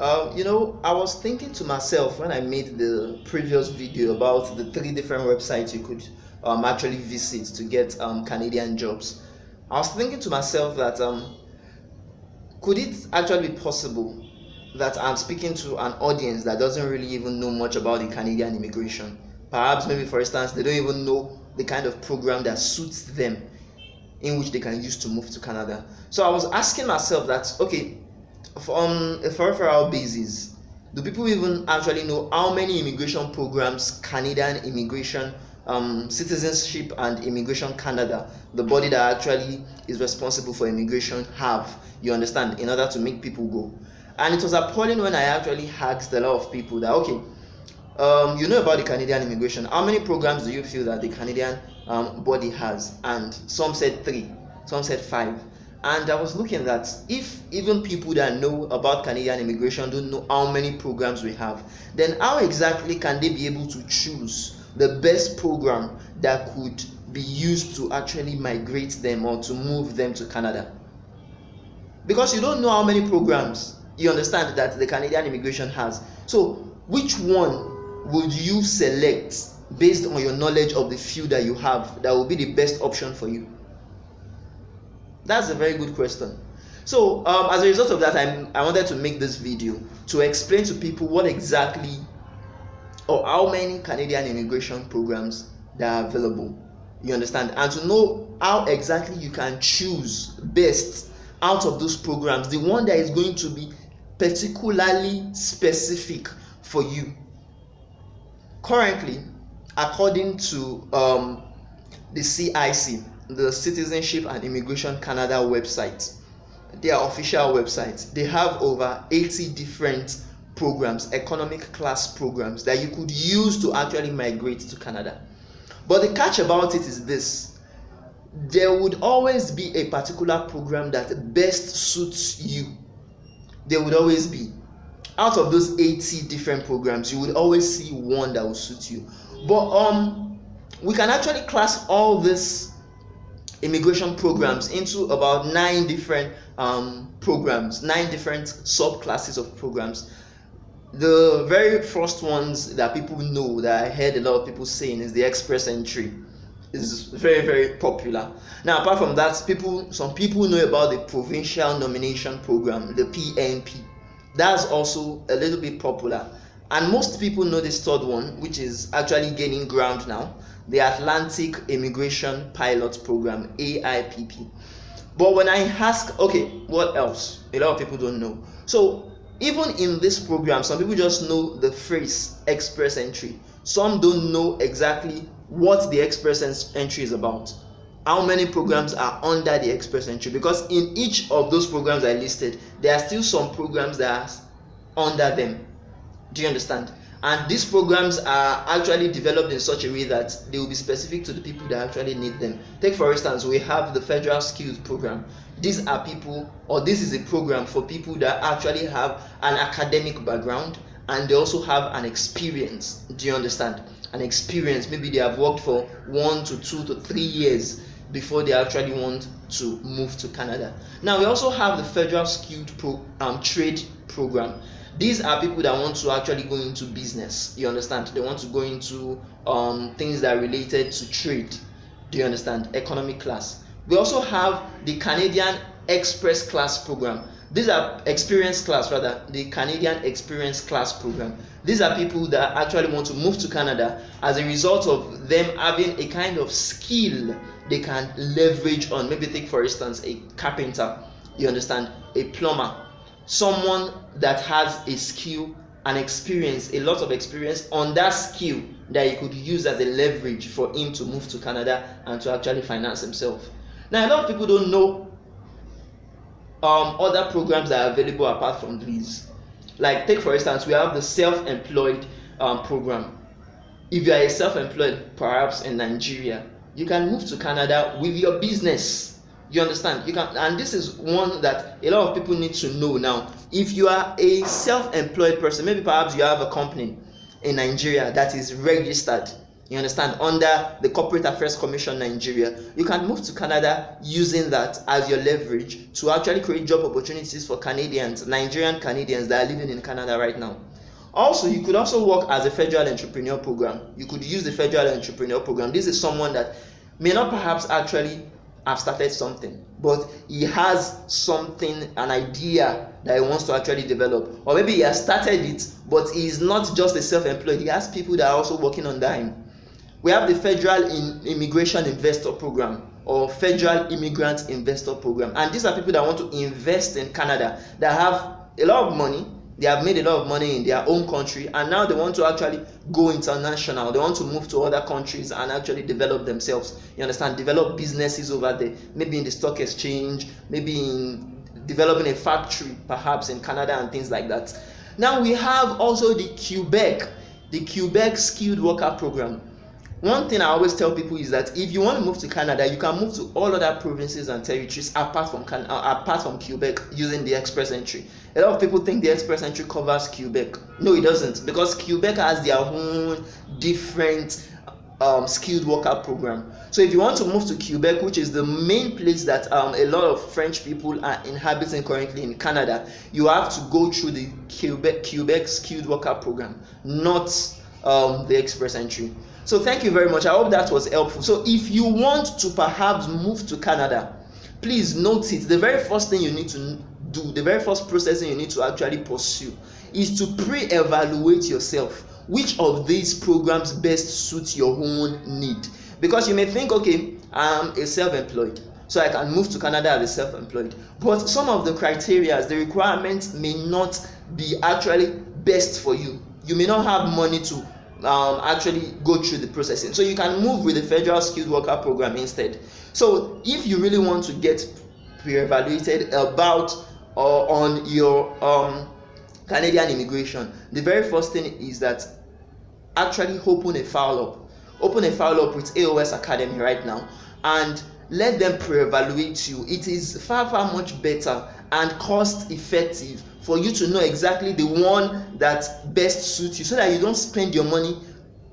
I was thinking to myself when I made the previous video about the 3 different websites you could actually visit to get Canadian jobs. I was thinking to myself that could it actually be possible that I'm speaking to an audience that doesn't really even know much about the Canadian immigration? Perhaps, maybe for instance, they don't even know the kind of program that suits them in which they can use to move to Canada. So I was asking myself that, okay, on a referral basis, do people even actually know how many immigration programs Canadian Immigration Citizenship and Immigration Canada, the body that actually is responsible for immigration, have, you understand, in order to make people go? And it was appalling when I actually asked a lot of people that, okay, you know about the Canadian immigration, how many programs do you feel that the Canadian body has? And some said 3, some said 5. And I was looking at, if even people that know about Canadian immigration don't know how many programs we have, then how exactly can they be able to choose the best program that could be used to actually migrate them or to move them to Canada? Because you don't know how many programs, you understand, that the Canadian immigration has. So which one would you select based on your knowledge of the field that you have that will be the best option for you? That's a very good question. So as a result of that, I wanted to make this video to explain to people what exactly or how many Canadian immigration programs that are available, you understand, and to know how exactly you can choose best out of those programs, the one that is going to be particularly specific for you. Currently, according to the CIC, the Citizenship and Immigration Canada website, their official website, they have over 80 different programs, economic class programs, that you could use to actually migrate to Canada. But the catch about it is this: there would always be a particular program that best suits you. There would always be. Out of those 80 different programs, you would always see one that will suit you. But we can actually class all these immigration programs into about 9 different programs, 9 different subclasses of programs. The very first ones that people know, that I heard a lot of people saying, is the express entry. It's very, very popular. Now, apart from that, some people know about the provincial nomination program, the PNP. That's also a little bit popular. And most people know this third one, which is actually gaining ground now, the Atlantic Immigration Pilot Program, AIPP. But when I ask, okay, what else? A lot of people don't know. So even in this program, some people just know the phrase express entry. Some don't know exactly what the express entry is about, how many programs are under the express entry, because in each of those programs I listed, there are still some programs that are under them. Do you understand? And these programs are actually developed in such a way that they will be specific to the people that actually need them. Take for instance, we have the Federal Skills Program. These are people, or this is a program for people that actually have an academic background and they also have an experience. Do you understand? An experience, maybe they have worked for 1 to 2 to 3 years before they actually want to move to Canada. Now we also have the Federal Skilled Trade Program. These are people that want to actually go into business. You understand? They want to go into things that are related to trade. Do you understand? Economic class. We also have the Canadian Express Class Program. These are experienced class, rather, the Canadian Experience Class Program. These are people that actually want to move to Canada as a result of them having a kind of skill they can leverage on. Maybe take for instance a carpenter, you understand, a plumber, someone that has a skill and experience, a lot of experience on that skill that he could use as a leverage for him to move to Canada and to actually finance himself. Now, a lot of people don't know other programs that are available apart from these. Like, take for instance, we have the self-employed program. If you are a self-employed, perhaps in Nigeria, you can move to Canada with your business. You understand? You can, and this is one that a lot of people need to know now. If you are a self-employed person, maybe perhaps you have a company in Nigeria that is registered, You understand? Under the Corporate Affairs Commission Nigeria, you can move to Canada using that as your leverage to actually create job opportunities for Canadians, Nigerian Canadians that are living in Canada right now. Also, you could also work as a federal entrepreneur program. You could use the federal entrepreneur program. This is someone that may not perhaps actually have started something, but he has something, an idea that he wants to actually develop, or maybe he has started it, but he is not just a self-employed. He has people that are also working under him. We have the Federal Immigration Investor Program or Federal Immigrant Investor Program, and these are people that want to invest in Canada, that have a lot of money. They have made a lot of money in their own country, and now they want to actually go international. They want to move to other countries and actually develop themselves. You understand? Develop businesses over there, maybe in the stock exchange, maybe in developing a factory perhaps in Canada and things like that. Now we have also the Quebec Skilled Worker Program. One thing I always tell people is that if you want to move to Canada, you can move to all other provinces and territories apart from Quebec using the express entry. A lot of people think the express entry covers Quebec. No, it doesn't, because Quebec has their own different skilled worker program. So if you want to move to Quebec, which is the main place that a lot of French people are inhabiting currently in Canada, you have to go through the Quebec skilled worker program, not the express entry. So thank you very much. I hope that was helpful. So if you want to perhaps move to Canada, please note it. The very first thing you need to do, the very first processing you need to actually pursue is to pre-evaluate yourself. Which of these programs best suits your own need? Because you may think, okay, I'm a self-employed, so I can move to Canada as a self-employed. But some of the criteria, the requirements may not be actually best for you. You may not have money to actually go through the processing, so you can move with the Federal Skilled Worker Program instead. So if you really want to get pre-evaluated about or on your Canadian immigration, the very first thing is that actually open a file up with A.O.S Academy right now and let them pre-evaluate you. It is far much better and cost effective for you to know exactly the one that best suits you, so that you don't spend your money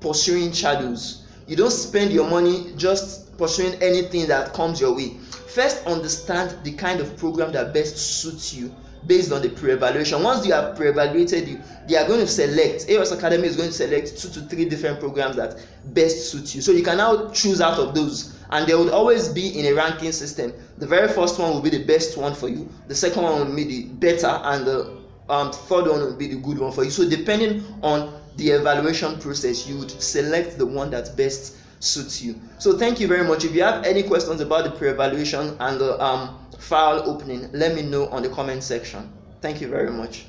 pursuing shadows. You don't spend your money just pursuing anything that comes your way. First, understand the kind of program that best suits you based on the pre-evaluation. Once you have pre-evaluated you, they are going to select, A.O.S Academy is going to select 2 to 3 different programs that best suit you. So you can now choose out of those, and there will always be in a ranking system. The very first one will be the best one for you, the second one will be the better, and the third one will be the good one for you. So depending on the evaluation process, you would select the one that best suits you. So thank you very much. If you have any questions about the pre-evaluation and the file opening, let me know on the comment section. Thank you very much.